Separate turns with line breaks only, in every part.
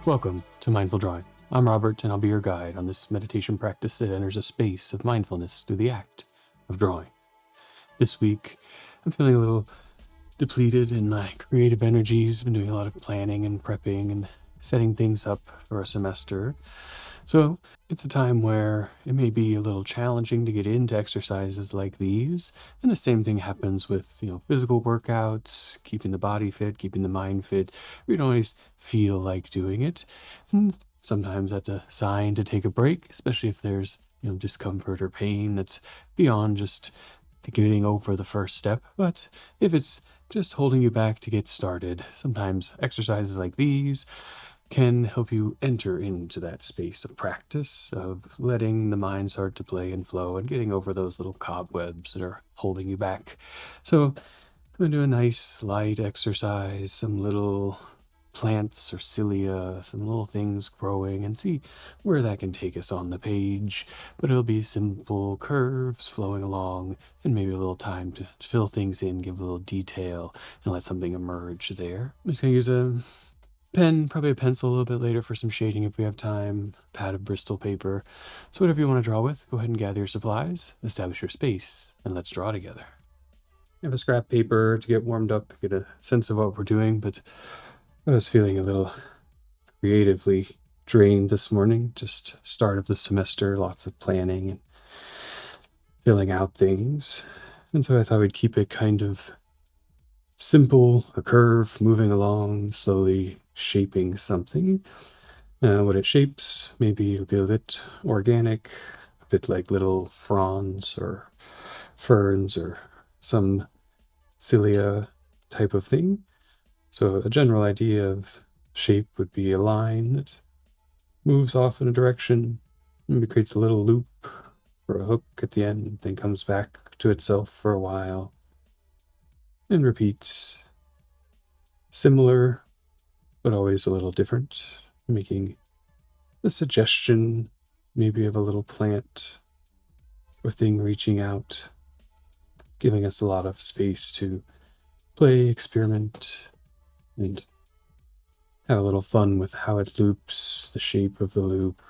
Welcome to Mindful Drawing. I'm Robert, and I'll be your guide on this meditation practice that enters a space of mindfulness through the act of drawing. This week, I'm feeling a little depleted in my creative energies. Been doing a lot of planning and prepping and setting things up for a semester. So it's a time where it may be a little challenging to get into exercises like these. And the same thing happens with, physical workouts, keeping the body fit, keeping the mind fit. We don't always feel like doing it. And sometimes that's a sign to take a break, especially if there's, discomfort or pain that's beyond just getting over the first step. But if it's just holding you back to get started, sometimes exercises like these can help you enter into that space of practice, of letting the mind start to play and flow and getting over those little cobwebs that are holding you back. So I'm going to do a nice light exercise, some little plants or cilia, some little things growing, and see where that can take us on the page. But it'll be simple curves flowing along and maybe a little time to fill things in, give a little detail, and let something emerge there. I'm just going to use a pen, probably a pencil a little bit later for some shading if we have time, a pad of Bristol paper. So whatever you want to draw with, go ahead and gather your supplies, establish your space, and let's draw together. I have a scrap paper to get warmed up, get a sense of what we're doing, but I was feeling a little creatively drained this morning. Just start of the semester, lots of planning and filling out things. And so I thought we'd keep it kind of simple, a curve moving along, slowly shaping something. What it shapes, maybe it'll be a bit organic, a bit like little fronds or ferns or some cilia type of thing. So a general idea of shape would be a line that moves off in a direction, maybe creates a little loop or a hook at the end, then comes back to itself for a while and repeats. Similar, but always a little different, making the suggestion maybe of a little plant or thing reaching out, giving us a lot of space to play, experiment, and have a little fun with how it loops, the shape of the loop,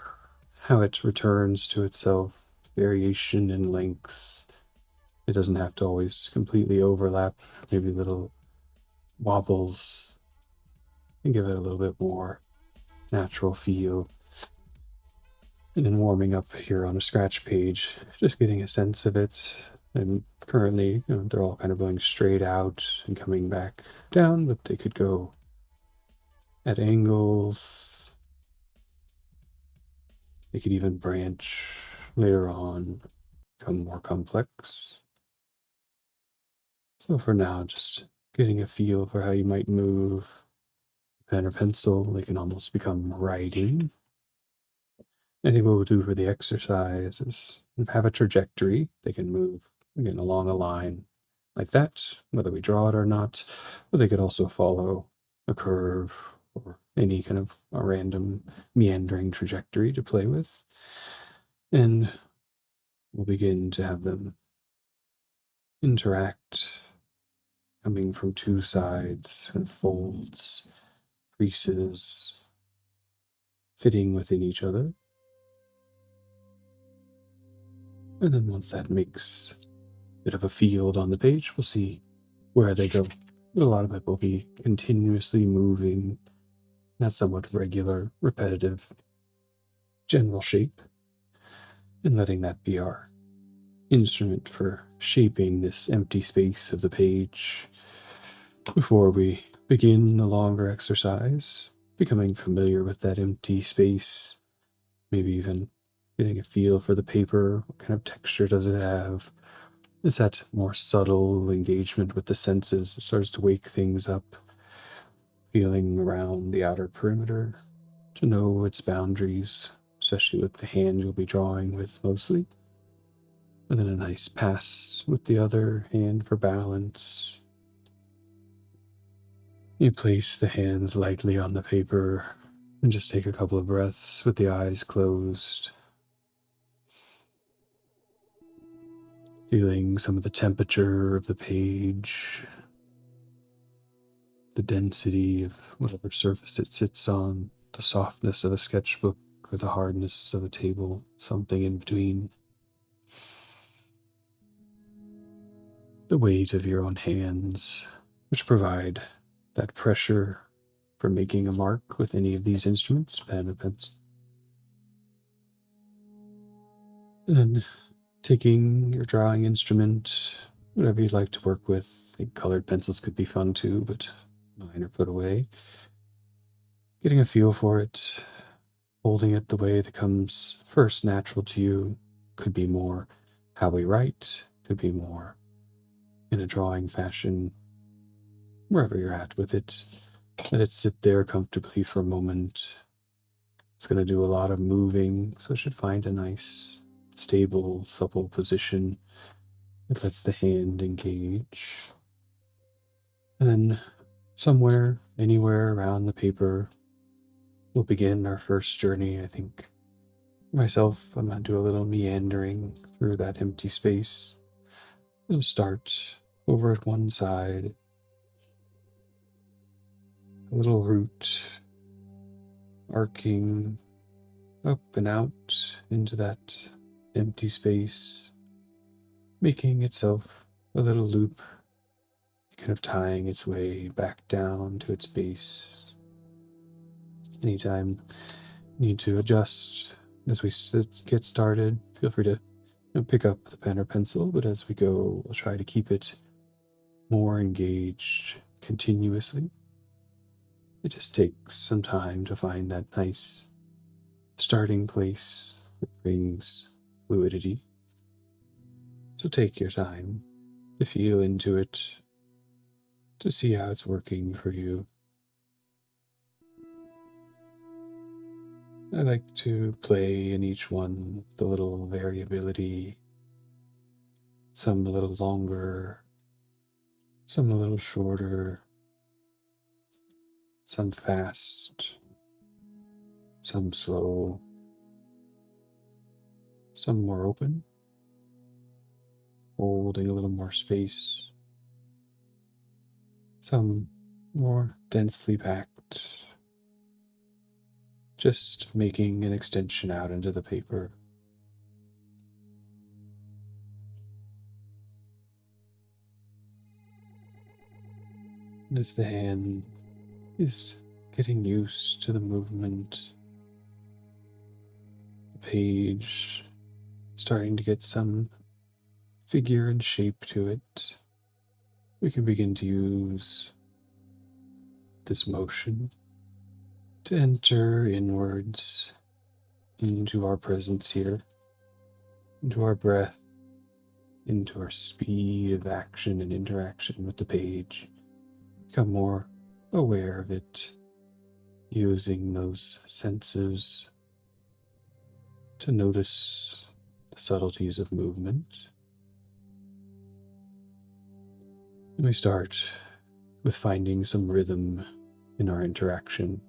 how it returns to itself, variation in lengths. It doesn't have to always completely overlap, maybe little wobbles, and give it a little bit more natural feel. And then warming up here on a scratch page, just getting a sense of it. And currently, they're all kind of going straight out and coming back down, but they could go at angles. They could even branch later on, become more complex. So for now, just getting a feel for how you might move pen or pencil. They can almost become writing. I think what we'll do for the exercise is have a trajectory. They can move, again, along a line like that, whether we draw it or not. But they could also follow a curve or any kind of a random meandering trajectory to play with. And we'll begin to have them interact, coming from two sides, and folds, creases, fitting within each other. And then once that makes a bit of a field on the page, we'll see where they go. A lot of it will be continuously moving, that somewhat regular, repetitive, general shape, and letting that be our instrument for shaping this empty space of the page before we begin the longer exercise, becoming familiar with that empty space, maybe even getting a feel for the paper. What kind of texture does it have? Is that more subtle engagement with the senses that starts to wake things up, feeling around the outer perimeter to know its boundaries, especially with the hand you'll be drawing with mostly. And then a nice pass with the other hand for balance. You place the hands lightly on the paper and just take a couple of breaths with the eyes closed. Feeling some of the temperature of the page, the density of whatever surface it sits on, the softness of a sketchbook or the hardness of a table, something in between. The weight of your own hands, which provide that pressure for making a mark with any of these instruments, pen or pencil. And then taking your drawing instrument, whatever you'd like to work with. I think colored pencils could be fun too, but mine are put away. Getting a feel for it, holding it the way that comes first natural to you. Could be more how we write, could be more in a drawing fashion, wherever you're at with it. Let it sit there comfortably for a moment. It's going to do a lot of moving, so it should find a nice, stable, supple position that lets the hand engage. And then somewhere, anywhere around the paper, we'll begin our first journey. I think myself, I'm going to do a little meandering through that empty space. We'll start over at one side, a little root arcing up and out into that empty space, making itself a little loop, kind of tying its way back down to its base. Anytime you need to adjust as we get started, feel free to pick up the pen or pencil, but as we go, we'll try to keep it more engaged continuously. It just takes some time to find that nice starting place that brings fluidity. So take your time to feel into it, to see how it's working for you. I like to play in each one the little variability, some a little longer, some a little shorter, some fast, some slow, some more open, holding a little more space, some more densely packed, just making an extension out into the paper. And as the hand is getting used to the movement, the page starting to get some figure and shape to it, we can begin to use this motion to enter inwards into our presence here, into our breath, into our speed of action and interaction with the page. Become more aware of it, using those senses to notice the subtleties of movement. And we start with finding some rhythm in our interaction.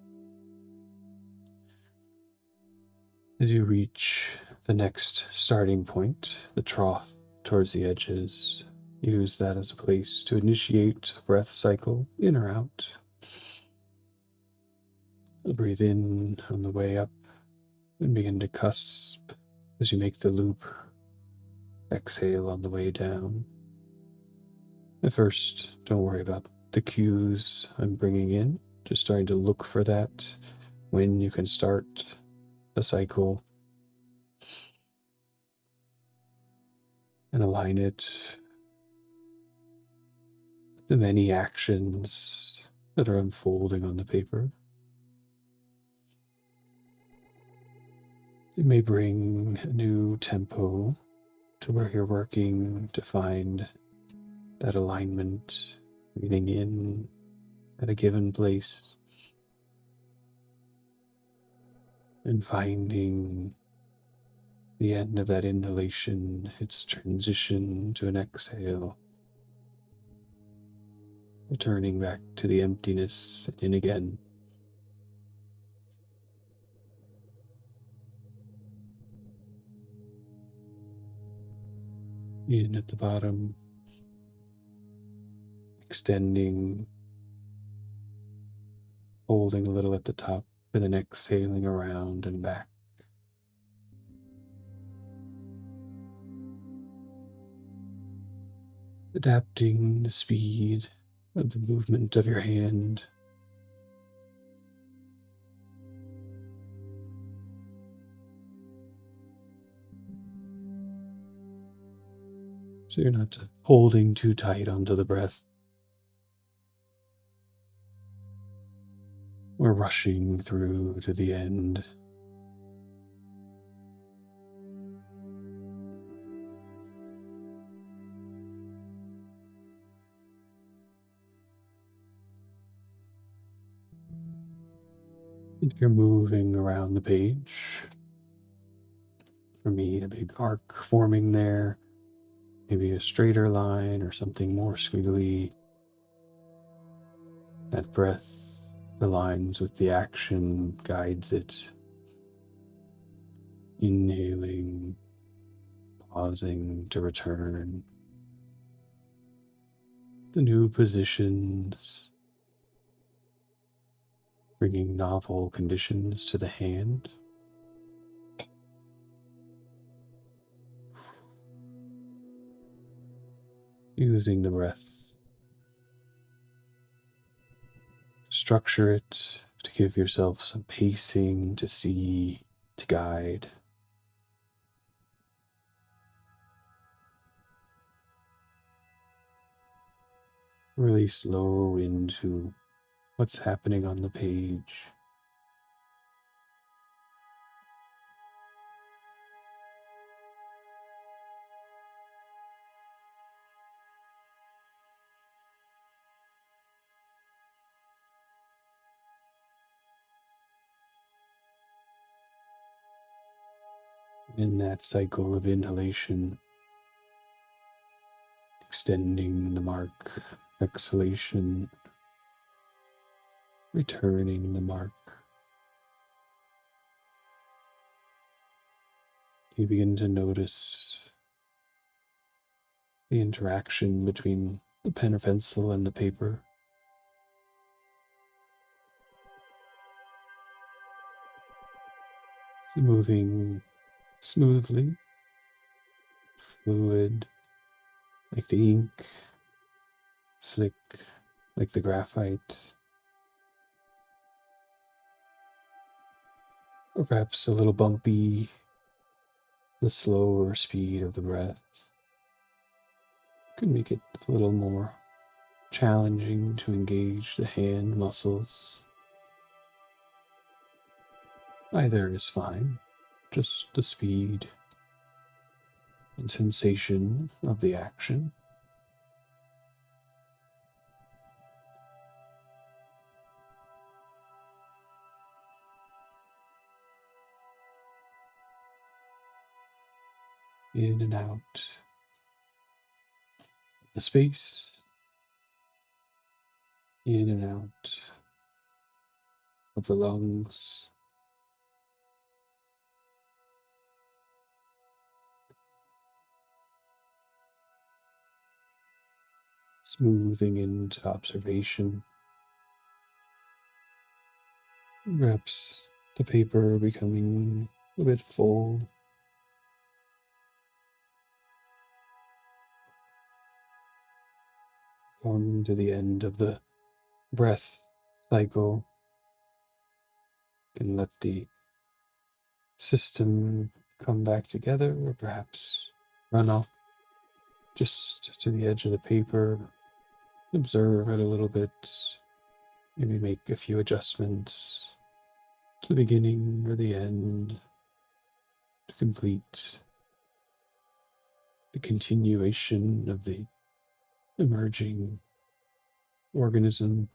As you reach the next starting point, the trough towards the edges, use that as a place to initiate a breath cycle, in or out. Breathe in on the way up and begin to cusp as you make the loop. Exhale on the way down. At first, don't worry about the cues I'm bringing in, just starting to look for that when you can start the cycle and align it with the many actions that are unfolding on the paper. It may bring a new tempo to where you're working to find that alignment, breathing in at a given place and finding the end of that inhalation, its transition to an exhale, returning back to the emptiness and in again. In at the bottom, extending, holding a little at the top and then exhaling around and back. Adapting the speed of the movement of your hand. So you're not holding too tight onto the breath or rushing through to the end. If you're moving around the page, for me, a big arc forming there, maybe a straighter line or something more squiggly. That breath aligns with the action, guides it. Inhaling, pausing to return. The new positions, bringing novel conditions to the hand. Using the breath to structure it, to give yourself some pacing, to see, to guide. Really slow into what's happening on the page. In that cycle of inhalation, extending the mark, exhalation, returning the mark. You begin to notice the interaction between the pen or pencil and the paper. It's moving smoothly, fluid, like the ink, slick, like the graphite, or perhaps a little bumpy, the slower speed of the breath could make it a little more challenging to engage the hand muscles. Either is fine, just the speed and sensation of the action. In and out of the space, in and out of the lungs. Smoothing into observation. Perhaps the paper becoming a bit full. Come to the end of the breath cycle. Can let the system come back together, or perhaps run off just to the edge of the paper. Observe it a little bit. Maybe make a few adjustments to the beginning or the end to complete the continuation of the emerging organism.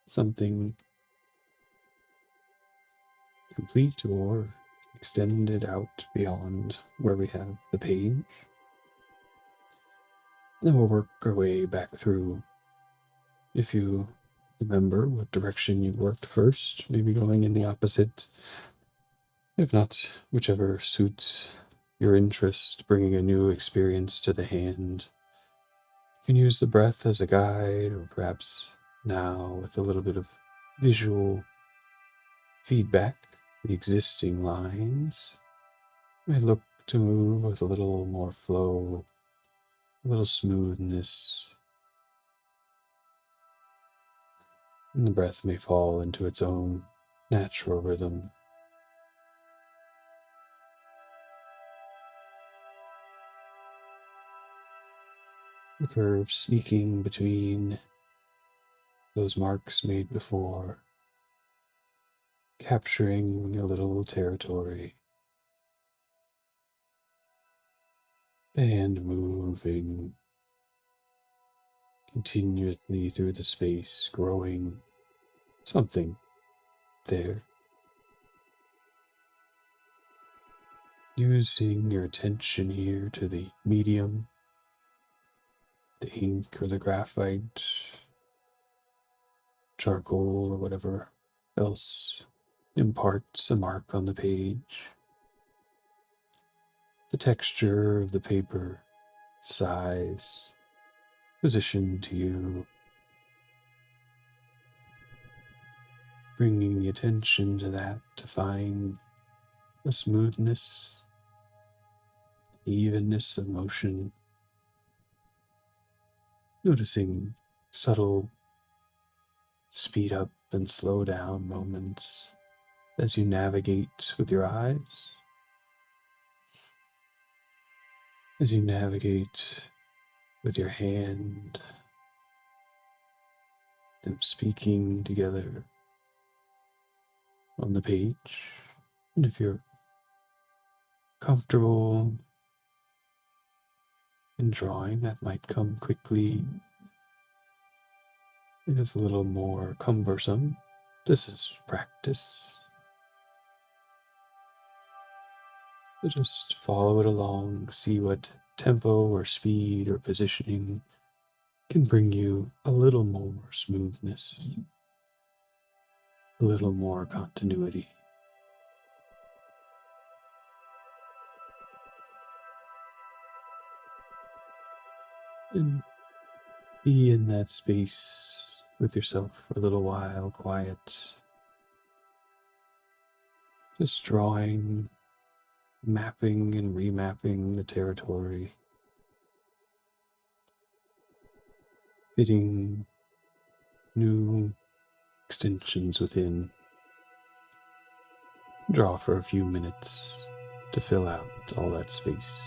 Something complete or extended out beyond where we have the page. Then we'll work our way back through. If you remember what direction you worked first, maybe going in the opposite. If not, whichever suits your interest, bringing a new experience to the hand. You can use the breath as a guide, or perhaps now with a little bit of visual feedback, the existing lines may look to move with a little more flow, a little smoothness, and the breath may fall into its own natural rhythm. The curve sneaking between those marks made before, capturing a little territory. The hand moving continuously through the space, growing something there. Using your attention here to the medium, the ink or the graphite, charcoal or whatever else imparts a mark on the page. The texture of the paper, size, position to you, bringing the attention to that to find the smoothness, evenness of motion, noticing subtle speed up and slow down moments as you navigate with your eyes, as you navigate with your hand, them speaking together on the page. And if you're comfortable in drawing, that might come quickly. It is a little more cumbersome. This is practice. So just follow it along, see what tempo or speed or positioning can bring you a little more smoothness, a little more continuity. And be in that space with yourself for a little while, quiet, just drawing, mapping and remapping the territory, fitting new extensions within. Draw for a few minutes to fill out all that space.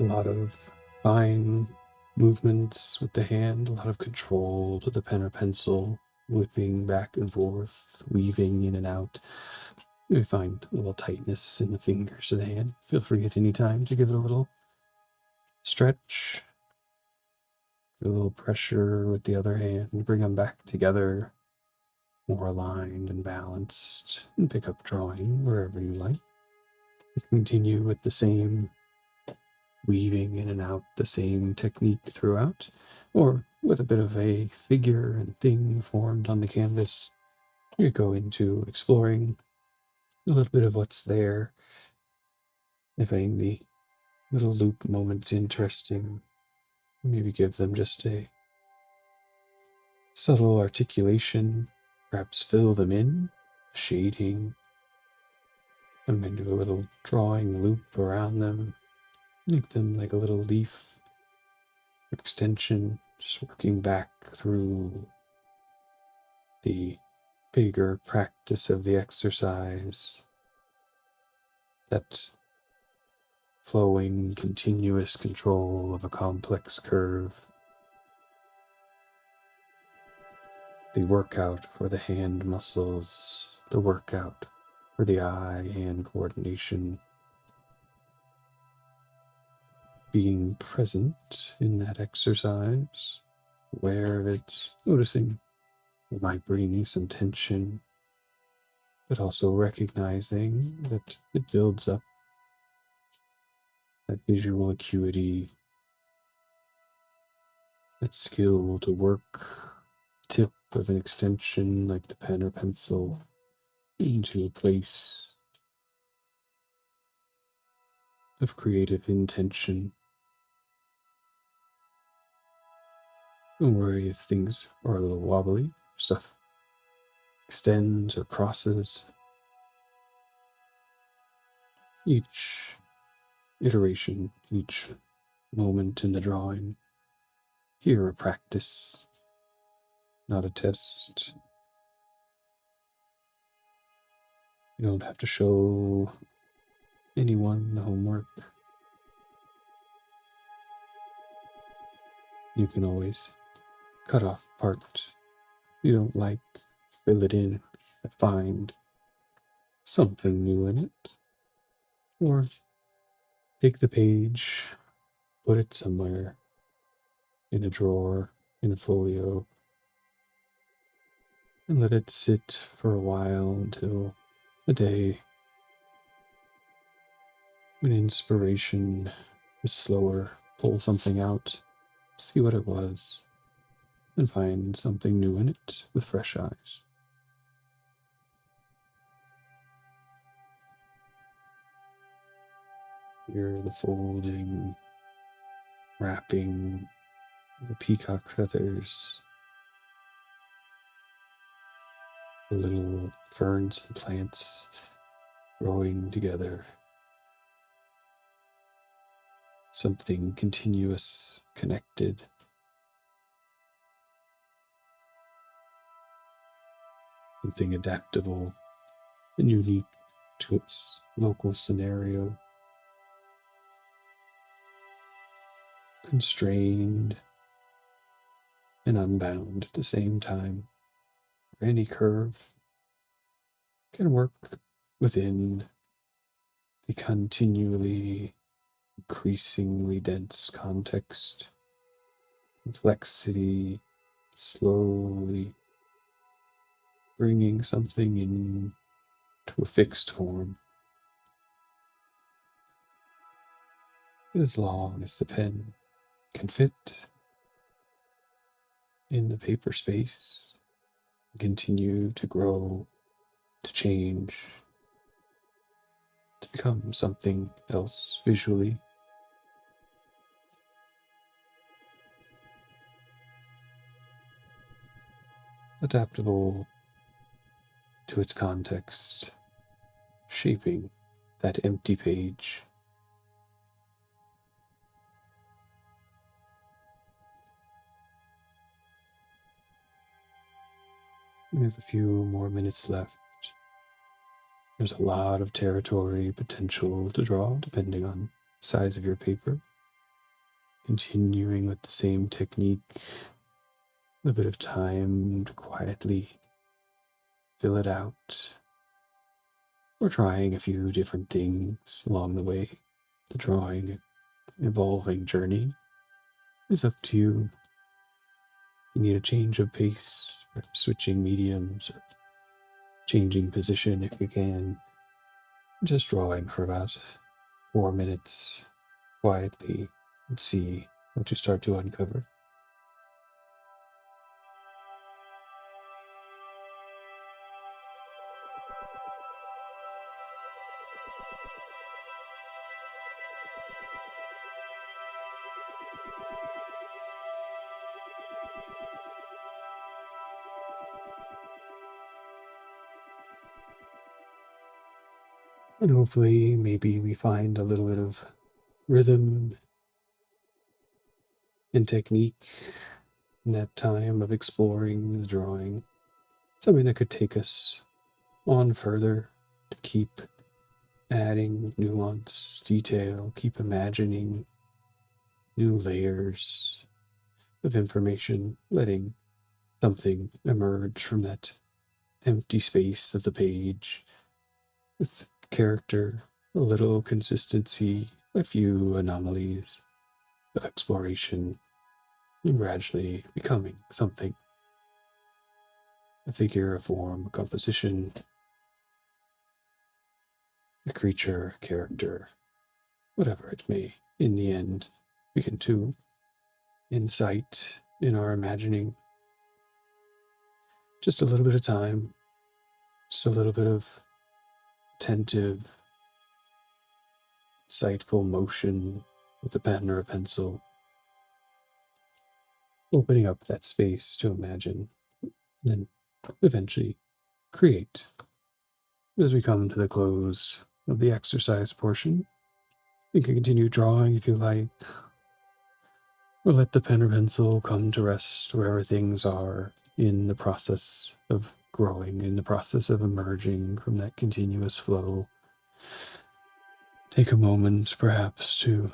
A lot of fine movements with the hand, a lot of control to the pen or pencil, whipping back and forth, weaving in and out. You may find a little tightness in the fingers of the hand. Feel free at any time to give it a little stretch, a little pressure with the other hand, bring them back together, more aligned and balanced, and pick up drawing wherever you like. Continue with the same weaving in and out, the same technique throughout, or with a bit of a figure and thing formed on the canvas, you go into exploring a little bit of what's there. If finding the little loop moments interesting, maybe give them just a subtle articulation, perhaps fill them in, shading, and then do a little drawing loop around them, make them like a little leaf extension, just working back through the bigger practice of the exercise, that flowing, continuous control of a complex curve, the workout for the hand muscles, the workout for the eye-hand coordination, being present in that exercise, aware of it, noticing it might bring some tension, but also recognizing that it builds up that visual acuity, that skill to work tip of an extension like the pen or pencil into a place of creative intention. Don't worry if things are a little wobbly, stuff extends or crosses. Each iteration, each moment in the drawing, here a practice, not a test. You don't have to show anyone the homework. You can always cut off part you don't like, fill it in, find something new in it, or take the page, put it somewhere in a drawer, in a folio, and let it sit for a while until a day when inspiration is slower. Pull something out, see what it was, and find something new in it with fresh eyes. Hear the folding, wrapping, the peacock feathers, the little ferns and plants growing together. Something continuous, connected. Something adaptable and unique to its local scenario. Constrained and unbound at the same time. Any curve can work within the continually increasingly dense context. Complexity slowly bringing something into a fixed form. As long as the pen can fit in the paper space, continue to grow, to change, to become something else visually. Adaptable to its context, shaping that empty page. We have a few more minutes left. There's a lot of territory potential to draw, depending on the size of your paper. Continuing with the same technique, a bit of time to quietly fill it out. We're trying a few different things along the way. The drawing evolving journey is up to you. You need a change of pace, or switching mediums, or changing position if you can. Just drawing for about 4 minutes quietly and see what you start to uncover. And hopefully, maybe we find a little bit of rhythm and technique in that time of exploring the drawing. Something that could take us on further to keep adding nuance, detail, keep imagining new layers of information, letting something emerge from that empty space of the page with character, a little consistency, a few anomalies of exploration, and gradually becoming something. A figure, a form, a composition, a creature, a character, whatever it may, in the end, begin to incite in our imagining. Just a little bit of time, just a little bit of attentive insightful motion with a pen or a pencil, opening up that space to imagine and eventually create. As we come to the close of the exercise portion, you can continue drawing if you like, or let the pen or pencil come to rest wherever things are in the process of growing, in the process of emerging from that continuous flow. Take a moment, perhaps, to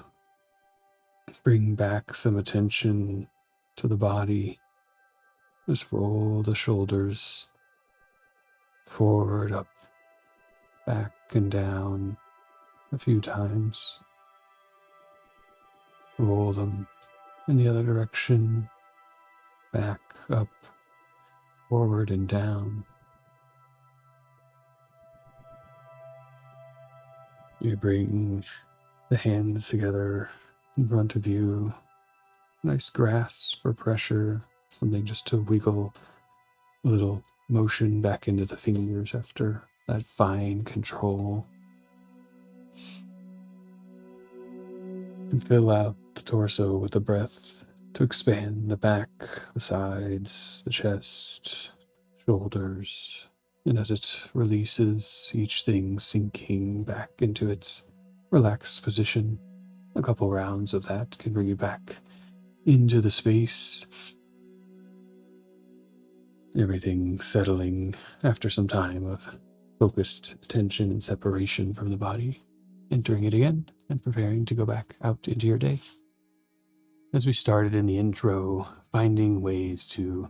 bring back some attention to the body. Just roll the shoulders forward, up, back, and down a few times. Roll them in the other direction, back, up, forward, and down. You bring the hands together in front of you. Nice grasp or pressure, something just to wiggle a little motion back into the fingers after that fine control. And fill out the torso with the breath to expand the back, the sides, the chest, shoulders. And as it releases, each thing sinking back into its relaxed position. A couple rounds of that can bring you back into the space. Everything settling after some time of focused attention and separation from the body, entering it again and preparing to go back out into your day. As we started in the intro, finding ways to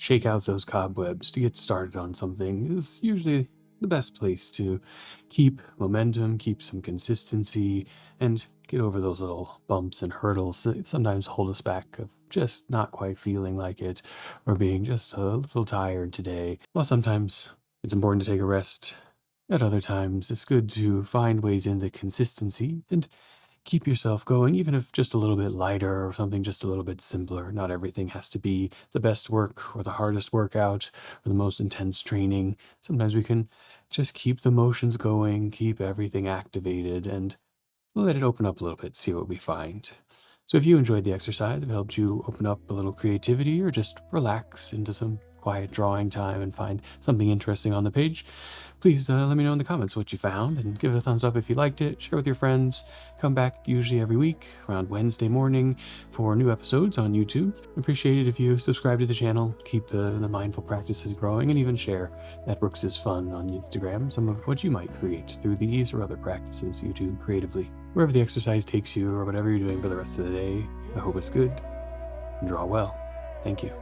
shake out those cobwebs to get started on something is usually the best place to keep momentum, keep some consistency, and get over those little bumps and hurdles that sometimes hold us back of just not quite feeling like it or being just a little tired today. Well, sometimes it's important to take a rest. At other times, it's good to find ways in the consistency and keep yourself going, even if just a little bit lighter or something just a little bit simpler. Not everything has to be the best work or the hardest workout or the most intense training. Sometimes we can just keep the motions going, keep everything activated, and let it open up a little bit, see what we find. So if you enjoyed the exercise, if it helped you open up a little creativity or just relax into some quiet drawing time and find something interesting on the page, please let me know in the comments what you found and give it a thumbs up if you liked it. Share with your friends. Come back usually every week around Wednesday morning for new episodes on YouTube. Appreciate it if you subscribe to the channel, keep the mindful practices growing, and even share at Brooks is Fun on Instagram some of what you might create through these or other practices you do creatively. Wherever the exercise takes you or whatever you're doing for the rest of the day, I hope it's good. Draw well. Thank you.